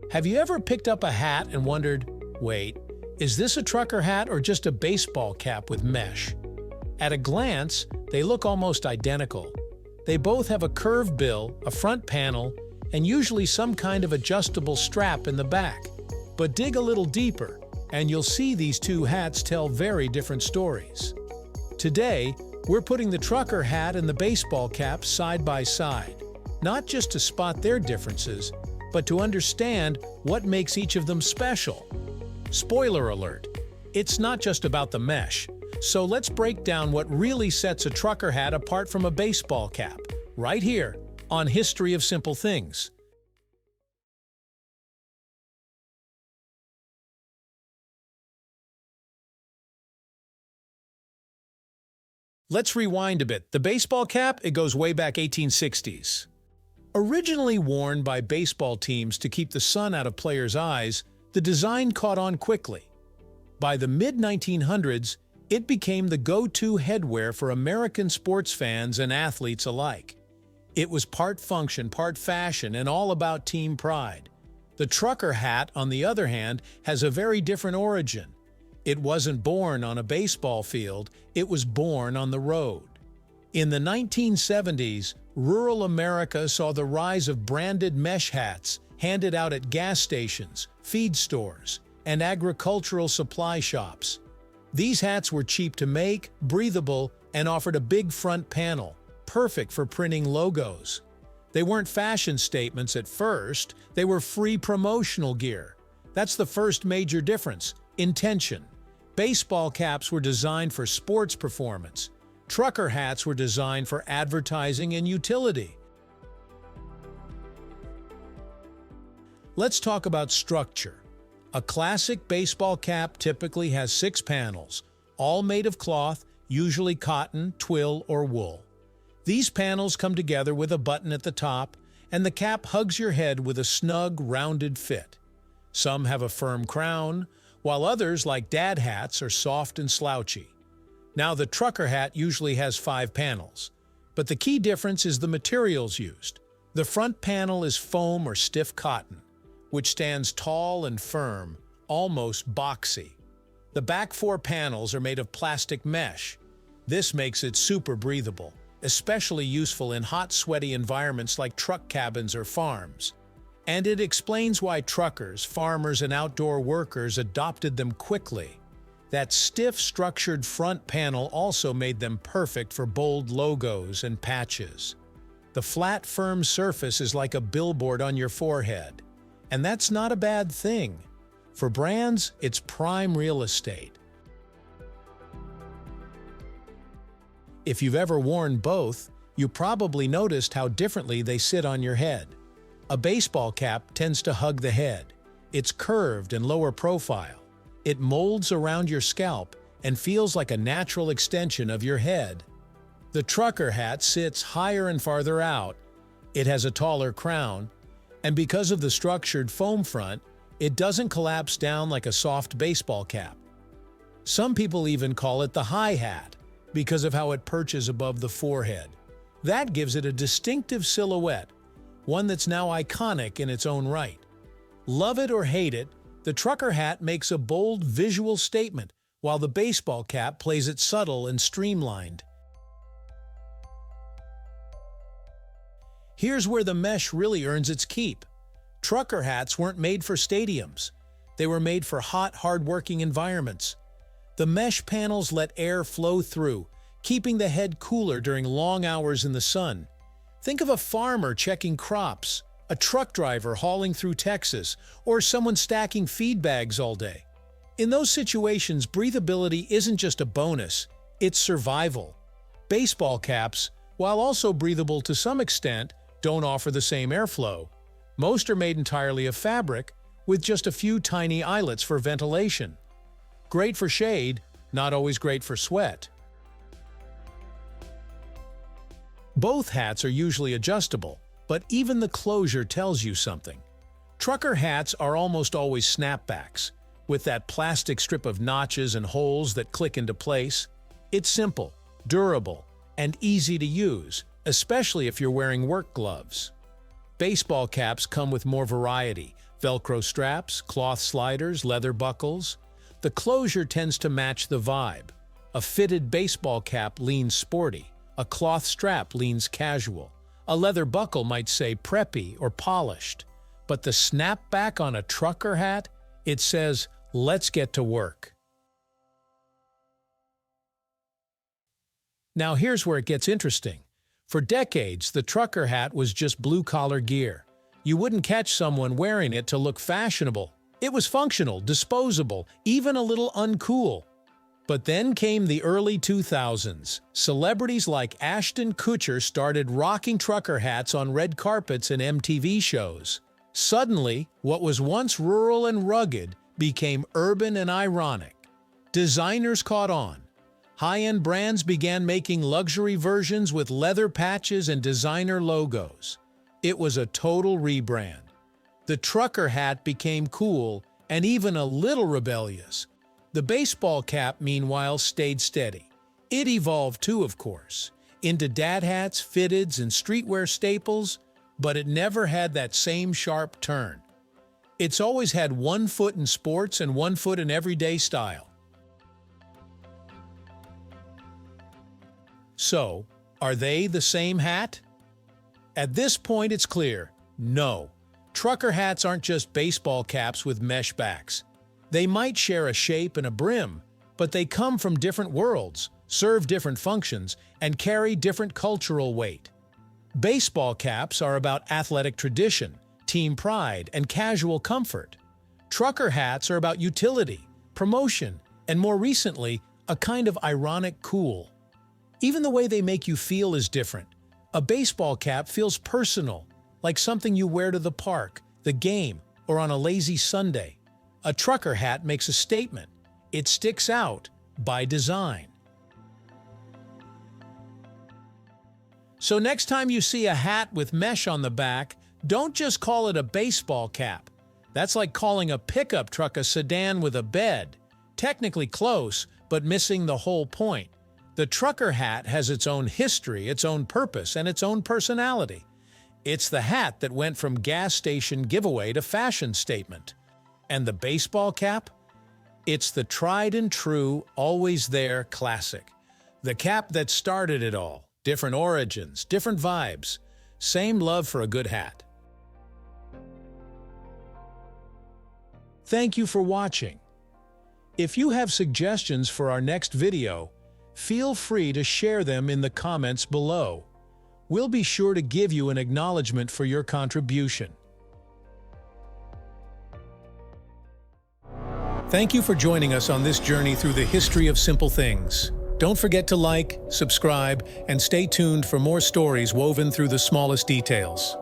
Have you ever picked up a hat and wondered, wait, is this a trucker hat or just a baseball cap with mesh? At a glance, they look almost identical. They both have a curved bill, a front panel, and usually some kind of adjustable strap in the back. But dig a little deeper, and you'll see these two hats tell very different stories. Today, we're putting the trucker hat and the baseball cap side by side, not just to spot their differences, but to understand what makes each of them special. Spoiler alert, it's not just about the mesh, so let's break down what really sets a trucker hat apart from a baseball cap, right here on History of Simple Things. Let's rewind a bit. The baseball cap, it goes way back 1860s. Originally worn by baseball teams to keep the sun out of players' eyes, the design caught on quickly. By the mid-1900s, it became the go-to headwear for American sports fans and athletes alike. It was part function, part fashion, and all about team pride. The trucker hat, on the other hand, has a very different origin. It wasn't born on a baseball field, it was born on the road. In the 1970s, rural America saw the rise of branded mesh hats handed out at gas stations, feed stores, and agricultural supply shops. These hats were cheap to make, breathable, and offered a big front panel, perfect for printing logos. They weren't fashion statements at first, they were free promotional gear. That's the first major difference: intention. Baseball caps were designed for sports performance. Trucker hats were designed for advertising and utility. Let's talk about structure. A classic baseball cap typically has 6 panels, all made of cloth, usually cotton, twill, or wool. These panels come together with a button at the top, and the cap hugs your head with a snug, rounded fit. Some have a firm crown, while others, like dad hats, are soft and slouchy. Now, the trucker hat usually has 5 panels, but the key difference is the materials used. The front panel is foam or stiff cotton, which stands tall and firm, almost boxy. The back 4 panels are made of plastic mesh. This makes it super breathable, especially useful in hot, sweaty environments like truck cabins or farms. And it explains why truckers, farmers, and outdoor workers adopted them quickly. That stiff, structured front panel also made them perfect for bold logos and patches. The flat, firm surface is like a billboard on your forehead. And that's not a bad thing. For brands, it's prime real estate. If you've ever worn both, you probably noticed how differently they sit on your head. A baseball cap tends to hug the head. It's curved and lower profile. It molds around your scalp and feels like a natural extension of your head. The trucker hat sits higher and farther out. It has a taller crown, and because of the structured foam front, it doesn't collapse down like a soft baseball cap. Some people even call it the high hat because of how it perches above the forehead. That gives it a distinctive silhouette, one that's now iconic in its own right. Love it or hate it, the trucker hat makes a bold visual statement, while the baseball cap plays it subtle and streamlined. Here's where the mesh really earns its keep. Trucker hats weren't made for stadiums. They were made for hot, hard-working environments. The mesh panels let air flow through, keeping the head cooler during long hours in the sun. Think of a farmer checking crops, a truck driver hauling through Texas, or someone stacking feed bags all day. In those situations, breathability isn't just a bonus, it's survival. Baseball caps, while also breathable to some extent, don't offer the same airflow. Most are made entirely of fabric, with just a few tiny eyelets for ventilation. Great for shade, not always great for sweat. Both hats are usually adjustable, but even the closure tells you something. Trucker hats are almost always snapbacks, with that plastic strip of notches and holes that click into place. It's simple, durable, and easy to use, especially if you're wearing work gloves. Baseball caps come with more variety, Velcro straps, cloth sliders, leather buckles. The closure tends to match the vibe. A fitted baseball cap leans sporty. A cloth strap leans casual. A leather buckle might say preppy or polished. But the snapback on a trucker hat, it says, "Let's get to work." Now here's where it gets interesting. For decades, the trucker hat was just blue-collar gear. You wouldn't catch someone wearing it to look fashionable. It was functional, disposable, even a little uncool. But then came the early 2000s. Celebrities like Ashton Kutcher started rocking trucker hats on red carpets and MTV shows. Suddenly, what was once rural and rugged became urban and ironic. Designers caught on. High-end brands began making luxury versions with leather patches and designer logos. It was a total rebrand. The trucker hat became cool and even a little rebellious. The baseball cap, meanwhile, stayed steady. It evolved too, of course, into dad hats, fitteds, and streetwear staples, but it never had that same sharp turn. It's always had one foot in sports and one foot in everyday style. So, are they the same hat? At this point, it's clear, no. Trucker hats aren't just baseball caps with mesh backs. They might share a shape and a brim, but they come from different worlds, serve different functions, and carry different cultural weight. Baseball caps are about athletic tradition, team pride, and casual comfort. Trucker hats are about utility, promotion, and more recently, a kind of ironic cool. Even the way they make you feel is different. A baseball cap feels personal, like something you wear to the park, the game, or on a lazy Sunday. A trucker hat makes a statement. It sticks out by design. So next time you see a hat with mesh on the back, don't just call it a baseball cap. That's like calling a pickup truck a sedan with a bed. Technically close, but missing the whole point. The trucker hat has its own history, its own purpose, and its own personality. It's the hat that went from gas station giveaway to fashion statement. And the baseball cap? It's the tried and true, always there classic. The cap that started it all. Different origins, different vibes. Same love for a good hat. Thank you for watching. If you have suggestions for our next video, feel free to share them in the comments below. We'll be sure to give you an acknowledgement for your contribution. Thank you for joining us on this journey through the history of simple things. Don't forget to like, subscribe, and stay tuned for more stories woven through the smallest details.